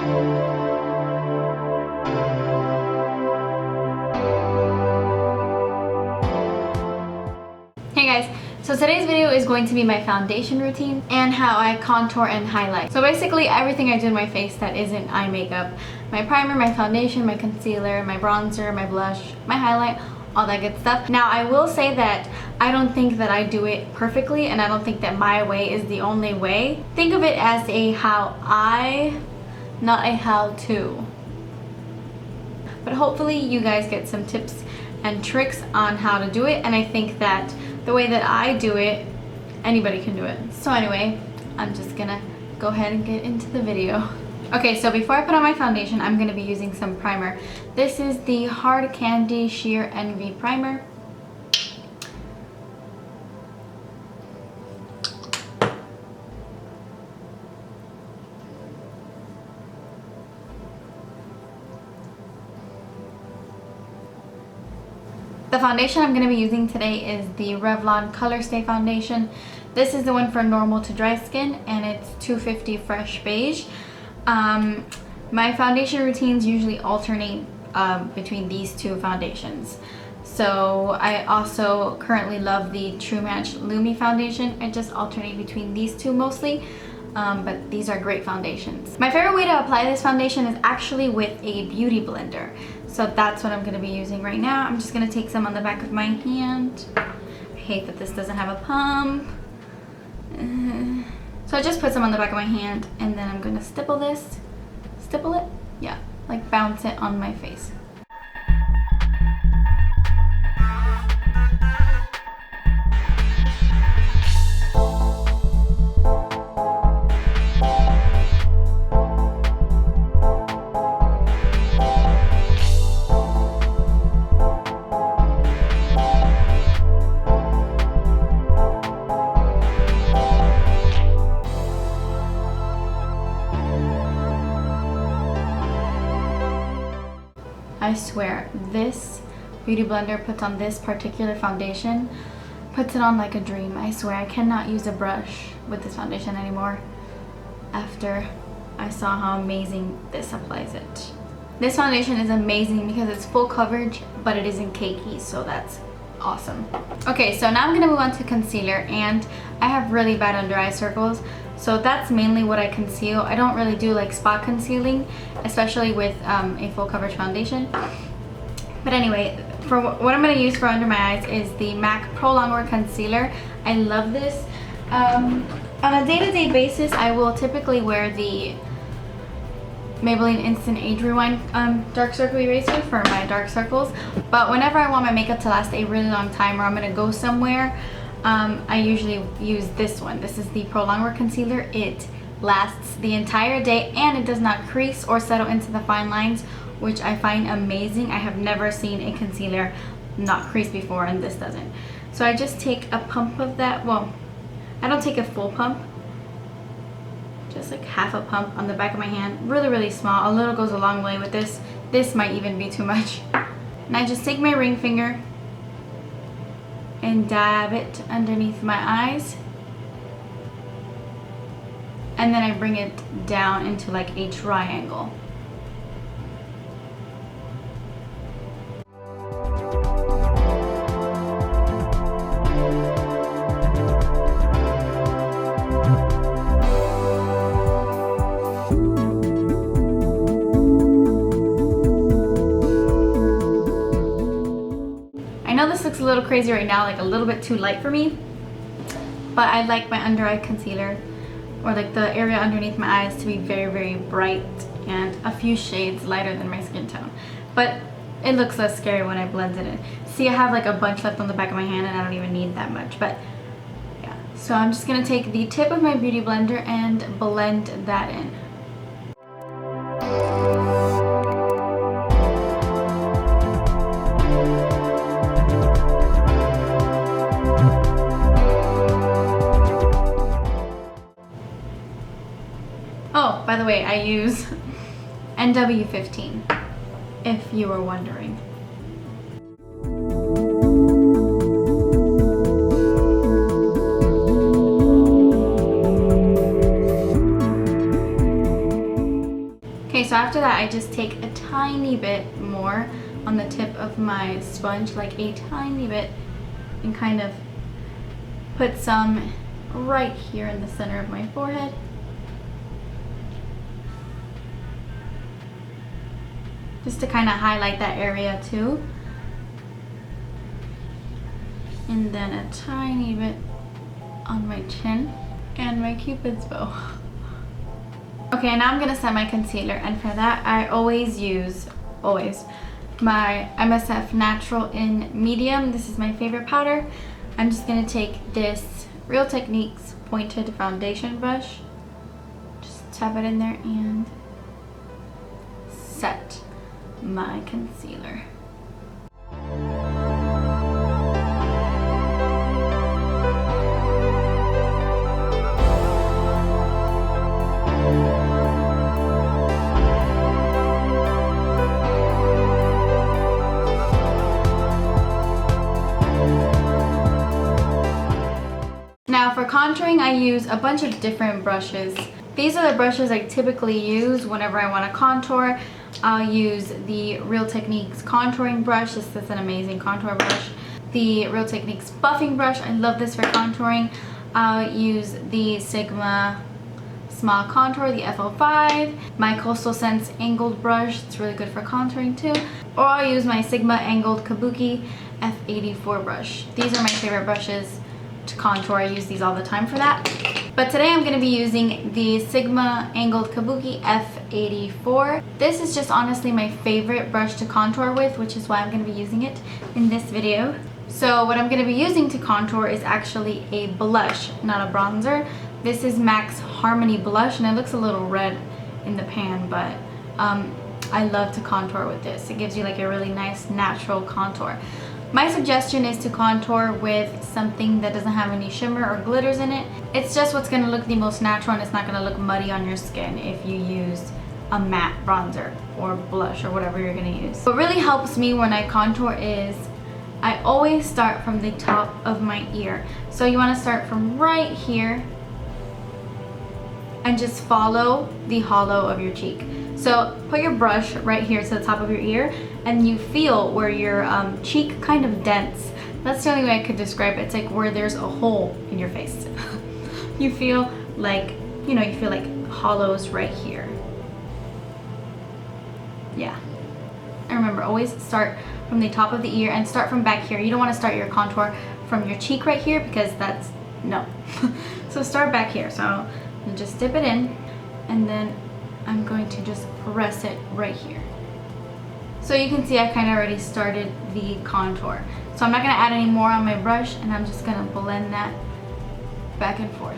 Hey guys, so today's video is going to be my foundation routine and how I contour and highlight. So basically everything I do in my face that isn't eye makeup. My primer, my foundation, my concealer, my bronzer, my blush, my highlight, all that good stuff. Now I will say that I don't think that I do it perfectly, and I don't think that my way is the only way. Think of it as a not a how-to. But hopefully you guys get some tips and tricks on how to do it, and I think that the way that I do it, anybody can do it. So anyway, I'm just gonna go ahead and get into the video. Okay, so before I put on my foundation, I'm gonna be using some primer. This is the Hard Candy Sheer Envy Primer. The foundation I'm going to be using today is the Revlon Colorstay foundation. This is the one for normal to dry skin, and it's 250 Fresh Beige. My foundation routines usually alternate between these two foundations. So I also currently love the True Match Lumi foundation. I just alternate between these two mostly. But these are great foundations. My favorite way to apply this foundation is actually with a beauty blender. So that's what I'm going to be using right now. I'm just going to take some on the back of my hand. I hate that this doesn't have a pump. So I just put some on the back of my hand, and then I'm going to stipple this. Stipple it? Yeah, like bounce it on my face. I swear, this beauty blender puts on this particular foundation, puts it on like a dream. I swear, I cannot use a brush with this foundation anymore after I saw how amazing this applies it. This foundation is amazing because it's full coverage, but it isn't cakey, so that's awesome. Okay, so now I'm gonna move on to concealer, and I have really bad under eye circles, so that's mainly what I conceal. I don't really do like spot concealing, especially with a full coverage foundation. But anyway, for what I'm going to use for under my eyes is the MAC Pro Longwear concealer. I love this. On a day-to-day basis, I will typically wear the Maybelline Instant Age Rewind dark circle eraser for my dark circles. But whenever I want my makeup to last a really long time, or I'm going to go somewhere, I usually use this one. This is the Pro Longwear concealer. It lasts the entire day, and it does not crease or settle into the fine lines, which I find amazing. I have never seen a concealer not crease before, and this doesn't. So I just take a pump of that. Well, I don't take a full pump, just like half a pump on the back of my hand. Really, really small. A little goes a long way with this. This might even be too much. And I just take my ring finger and dab it underneath my eyes, and then I bring it down into like a triangle. I know this looks a little crazy right now, like a little bit too light for me, but I like my under eye concealer, or like the area underneath my eyes, to be very, very bright and a few shades lighter than my skin tone. But it looks less scary when I blend it in. See, I have like a bunch left on the back of my hand, and I don't even need that much, but yeah. So I'm just gonna take the tip of my beauty blender and blend that in. Oh, by the way, I use NW15, if you were wondering. Okay, so after that I just take a tiny bit more on the tip of my sponge, like a tiny bit, and kind of put some right here in the center of my forehead. Just to kind of highlight that area too. And then a tiny bit on my chin and my Cupid's bow. Okay, now I'm gonna set my concealer, and for that I always use my MSF Natural in medium. This is my favorite powder. I'm just gonna take this Real Techniques pointed foundation brush, just tap it in there and set my concealer. Now for contouring, I use a bunch of different brushes. These are the brushes I typically use whenever I want to contour. I'll use the Real Techniques contouring brush. This is an amazing contour brush. The Real Techniques buffing brush. I love this for contouring. I'll use the Sigma Small Contour, the F05. My Coastal Scents angled brush. It's really good for contouring too. Or I'll use my Sigma angled Kabuki F84 brush. These are my favorite brushes to contour. I use these all the time for that. But today I'm going to be using the Sigma Angled Kabuki F84. This is just honestly my favorite brush to contour with, which is why I'm going to be using it in this video. So what I'm going to be using to contour is actually a blush, not a bronzer. This is MAC's Harmony Blush, and it looks a little red in the pan, but I love to contour with this. It gives you like a really nice natural contour. My suggestion is to contour with something that doesn't have any shimmer or glitters in it. It's just what's going to look the most natural, and it's not going to look muddy on your skin if you use a matte bronzer or blush or whatever you're going to use. What really helps me when I contour is I always start from the top of my ear. So you want to start from right here and just follow the hollow of your cheek. So put your brush right here to the top of your ear, and you feel where your cheek kind of dents. That's the only way I could describe it. It's like where there's a hole in your face. You feel like, you know, you feel like hollows right here. Yeah. And remember, always start from the top of the ear and start from back here. You don't want to start your contour from your cheek right here because that's, no. So start back here. So you just dip it in, and then I'm going to just press it right here. So you can see I kind of already started the contour. So I'm not going to add any more on my brush, and I'm just going to blend that back and forth.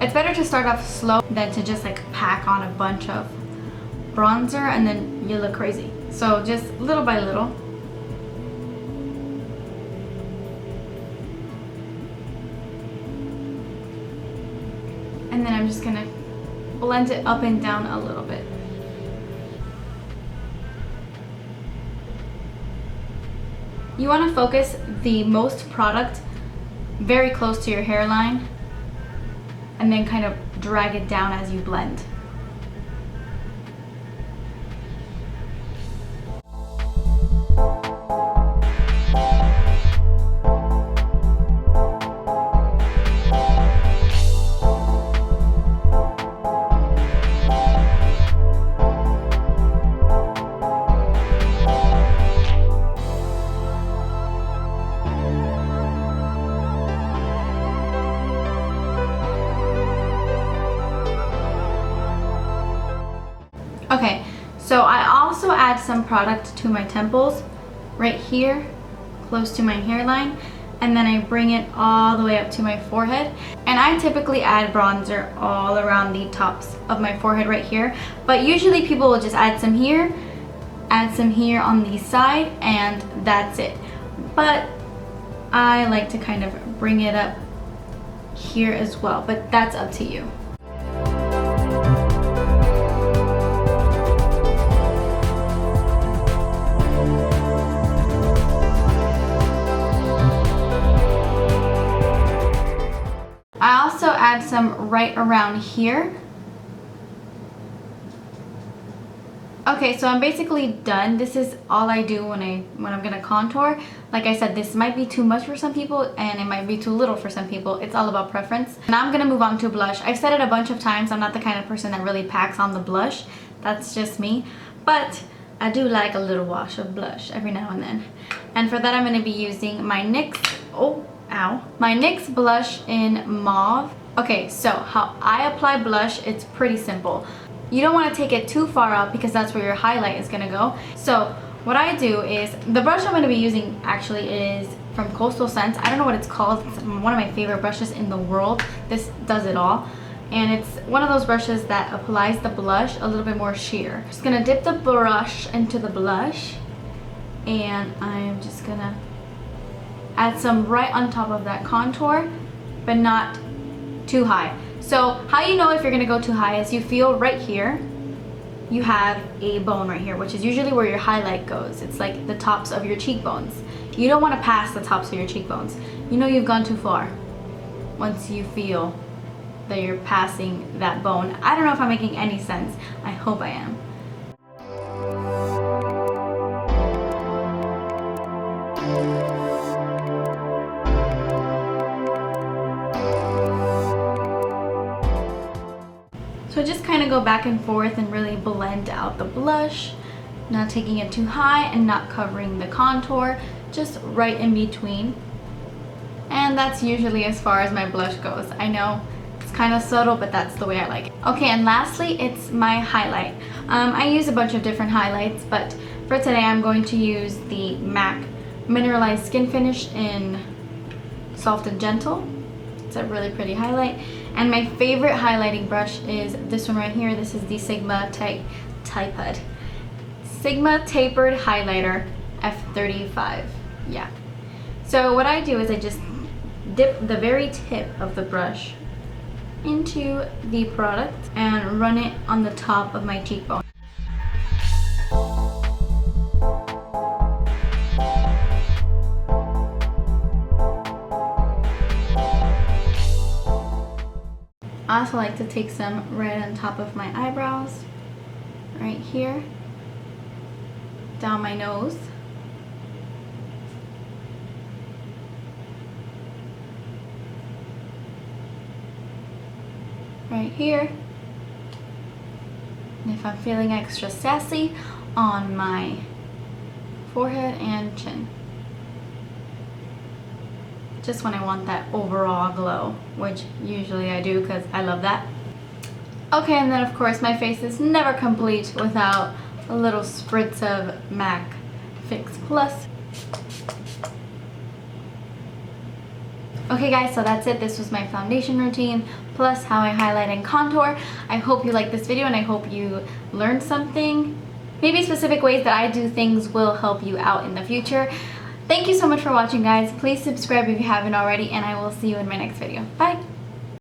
It's better to start off slow than to just like pack on a bunch of bronzer and then you look crazy. So just little by little. And then I'm just gonna blend it up and down a little bit. You want to focus the most product very close to your hairline and then kind of drag it down as you blend. Okay, so I also add some product to my temples, right here, close to my hairline, and then I bring it all the way up to my forehead. And I typically add bronzer all around the tops of my forehead right here, but usually people will just add some here on the side, and that's it. But I like to kind of bring it up here as well, but that's up to you. I also add some right around here. Okay, so I'm basically done. This is all I do when I'm gonna contour. Like I said, this might be too much for some people and it might be too little for some people. It's all about preference. Now I'm gonna move on to blush. I've said it a bunch of times, I'm not the kind of person that really packs on the blush. That's just me. But I do like a little wash of blush every now and then. And for that I'm gonna be using my my NYX blush in Mauve. Okay, so how I apply blush, it's pretty simple. You don't want to take it too far up because that's where your highlight is going to go. So what I do is, the brush I'm going to be using actually is from Coastal Scents. I don't know what it's called. It's one of my favorite brushes in the world. This does it all. And it's one of those brushes that applies the blush a little bit more sheer. Just going to dip the brush into the blush. And I'm just going to add some right on top of that contour, but not too high. So how you know if you're gonna go too high is you feel right here, you have a bone right here, which is usually where your highlight goes. It's like the tops of your cheekbones. You don't want to pass the tops of your cheekbones. You know you've gone too far once you feel that you're passing that bone. I don't know if I'm making any sense. I hope I am. So just kind of go back and forth and really blend out the blush, not taking it too high and not covering the contour, just right in between. And that's usually as far as my blush goes. I know it's kind of subtle, but that's the way I like it. Okay, and lastly, it's my highlight. I use a bunch of different highlights, but for today I'm going to use the MAC Mineralized Skin Finish in Soft and Gentle. It's a really pretty highlight. And my favorite highlighting brush is this one right here. This is the Sigma Tapered Highlighter F35. Yeah. So what I do is I just dip the very tip of the brush into the product and run it on the top of my cheekbone. I also like to take some right on top of my eyebrows, right here, down my nose, right here, and if I'm feeling extra sassy, on my forehead and chin. Just when I want that overall glow, which usually I do because I love that. Okay, and then of course my face is never complete without a little spritz of MAC Fix Plus. Okay guys, so that's it. This was my foundation routine plus how I highlight and contour. I hope you liked this video and I hope you learned something. Maybe specific ways that I do things will help you out in the future. Thank you so much for watching, guys. Please subscribe if you haven't already, and I will see you in my next video. Bye!